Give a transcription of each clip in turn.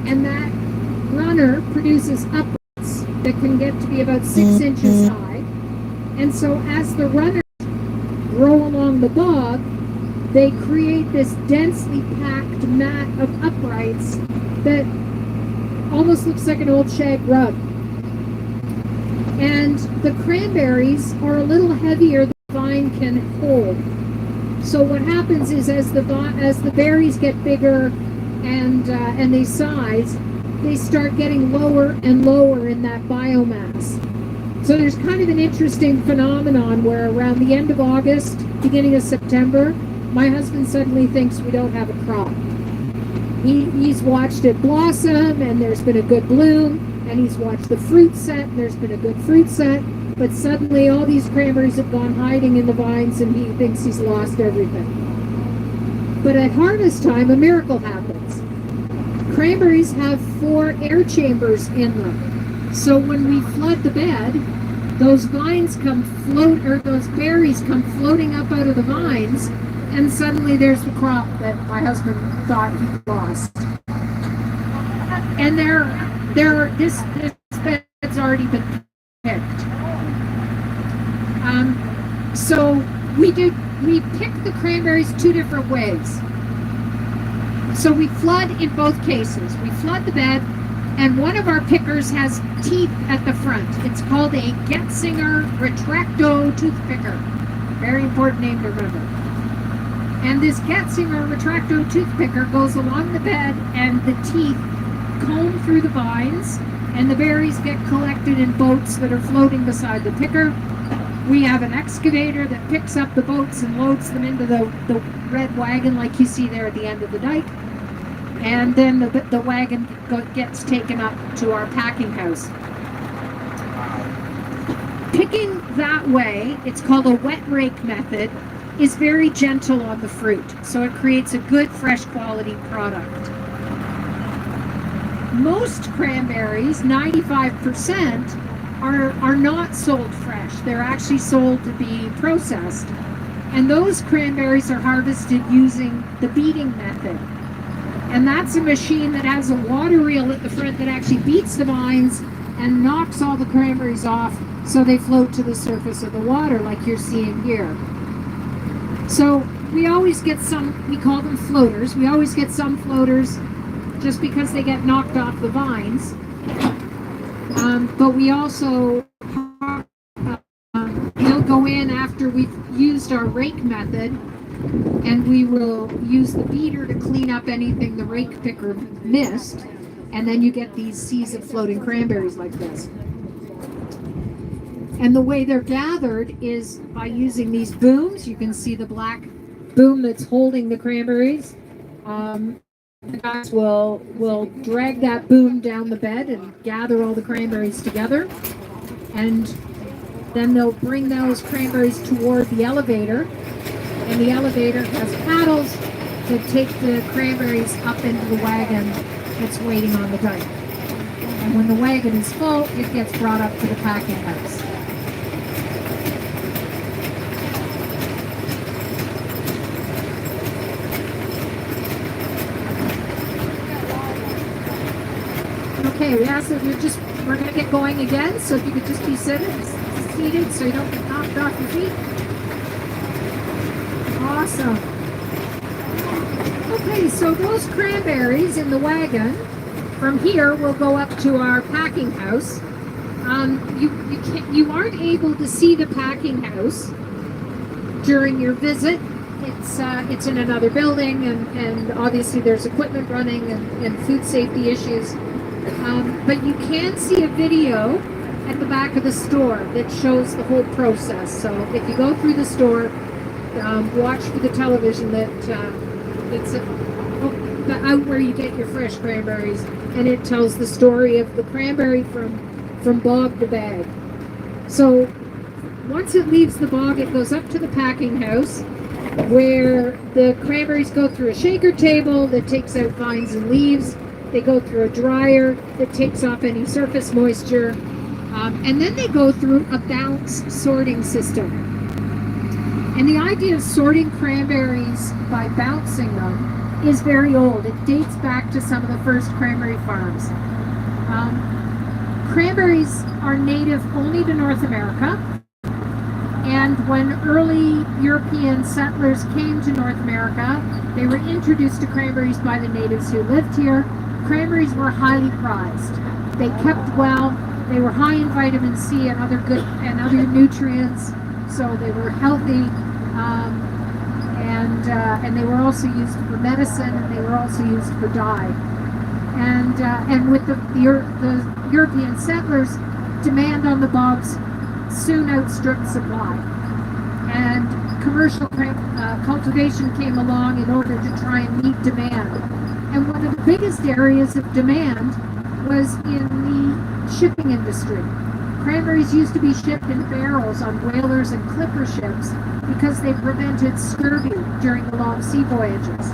And that runner produces uprights that can get to be about 6 inches high. And so as the runners grow along the bog, they create this densely packed mat of uprights that almost looks like an old shag rug. And the cranberries are a little heavier than the vine can hold. So what happens is as the berries get bigger and they size, they start getting lower and lower in that biomass. So there's kind of an interesting phenomenon where around the end of August, beginning of September, my husband suddenly thinks we don't have a crop. He's watched it blossom and there's been a good bloom, and he's watched the fruit set and there's been a good fruit set, but suddenly all these cranberries have gone hiding in the vines and he thinks he's lost everything. But at harvest time, a miracle happens. Cranberries have 4 air chambers in them. So when we flood the bed, those berries come floating up out of the vines, and suddenly there's the crop that my husband thought he lost. And this bed's already been picked. So we pick the cranberries 2 different ways. So we flood in both cases. We flood the bed, and one of our pickers has teeth at the front. It's called a Getzinger Retracto tooth picker. Very important name to remember. And this Getzinger Retracto tooth picker goes along the bed, and the teeth comb through the vines, and the berries get collected in boats that are floating beside the picker. We have an excavator that picks up the boats and loads them into the red wagon like you see there at the end of the dike. And then the wagon gets taken up to our packing house. Picking that way, it's called a wet rake method, is very gentle on the fruit. So it creates a good fresh quality product. Most cranberries, 95%, are not sold fresh. They're actually sold to be processed. And those cranberries are harvested using the beating method. And that's a machine that has a water reel at the front that actually beats the vines and knocks all the cranberries off so they float to the surface of the water like you're seeing here. So we always get some, we call them floaters. We always get some floaters just because they get knocked off the vines. But we also we'll go in after we've used our rake method, and we will use the beater to clean up anything the rake picker missed, and then you get these seas of floating cranberries like this. And the way they're gathered is by using these booms. You can see the black boom that's holding the cranberries. The guys will drag that boom down the bed and gather all the cranberries together, and then they'll bring those cranberries toward the elevator, and the elevator has paddles to take the cranberries up into the wagon that's waiting on the dike. And when the wagon is full, it gets brought up to the packing house. Okay, we ask that we're going to get going again, so if you could just be seated so you don't get knocked off your feet. Awesome. Okay, so those cranberries in the wagon, from here we'll go up to our packing house. You aren't able to see the packing house during your visit. It's in another building, and obviously there's equipment running and food safety issues. But you can see a video at the back of the store that shows the whole process. So if you go through the store, watch for the television that's out where you get your fresh cranberries, and it tells the story of the cranberry from bog to bag. So once it leaves the bog, it goes up to the packing house, where the cranberries go through a shaker table that takes out vines and leaves. They go through a dryer that takes off any surface moisture, and then they go through a bounce sorting system. And the idea of sorting cranberries by bouncing them is very old. It dates back to some of the first cranberry farms. Cranberries are native only to North America, and when early European settlers came to North America, they were introduced to cranberries by the natives who lived here. Cranberries were highly prized. They kept well. They were high in vitamin C and other nutrients, so they were healthy. And they were also used for medicine, and they were also used for dye. And with the European settlers, demand on the bogs soon outstripped supply. And commercial cultivation came along in order to try and meet demand. And one of the biggest areas of demand was in the shipping industry. Cranberries used to be shipped in barrels on whalers and clipper ships because they prevented scurvy during the long sea voyages.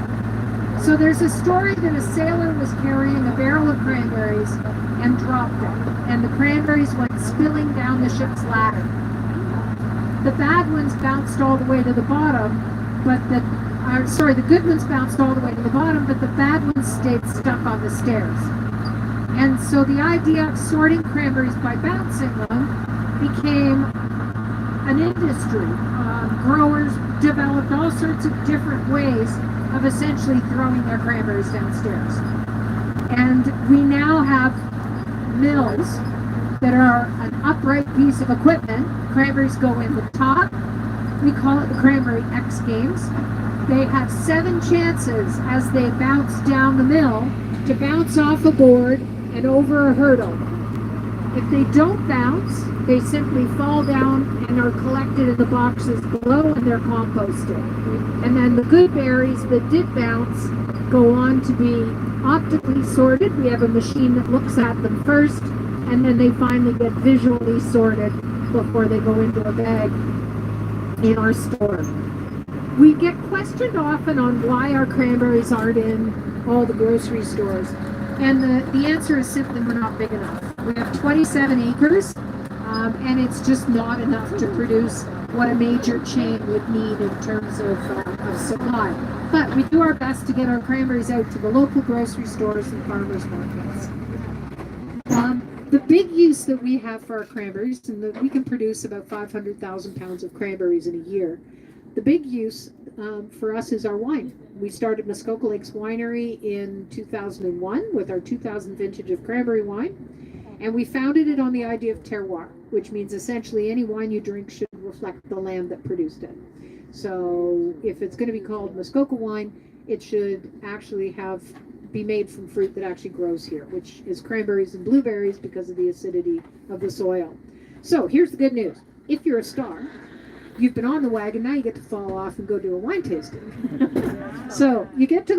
So there's a story that a sailor was carrying a barrel of cranberries and dropped it, and the cranberries went spilling down the ship's ladder. The bad ones bounced all the way to the bottom, but the good ones bounced all the way to the bottom, but the bad ones stayed stuck on the stairs. And so the idea of sorting cranberries by bouncing them became an industry. Growers developed all sorts of different ways of essentially throwing their cranberries downstairs. And we now have mills that are an upright piece of equipment. Cranberries go in the top. We call it the Cranberry X Games. They have 7 chances as they bounce down the mill to bounce off a board and over a hurdle. If they don't bounce, they simply fall down and are collected in the boxes below, and they're composted. And then the good berries that did bounce go on to be optically sorted. We have a machine that looks at them first, and then they finally get visually sorted before they go into a bag in our store. We get questioned often on why our cranberries aren't in all the grocery stores. And the answer is simply we're not big enough. We have 27 acres, and it's just not enough to produce what a major chain would need in terms of supply. But we do our best to get our cranberries out to the local grocery stores and farmers markets. The big use that we have for our cranberries, and that we can produce about 500,000 pounds of cranberries in a year. The big use for us is our wine. We started Muskoka Lakes Winery in 2001 with our 2000 vintage of cranberry wine, and we founded it on the idea of terroir, which means essentially any wine you drink should reflect the land that produced it. So if it's going to be called Muskoka wine, it should actually be made from fruit that actually grows here, which is cranberries and blueberries because of the acidity of the soil. So here's the good news. If you're a star, you've been on the wagon, now you get to fall off and go do a wine tasting. So you get to the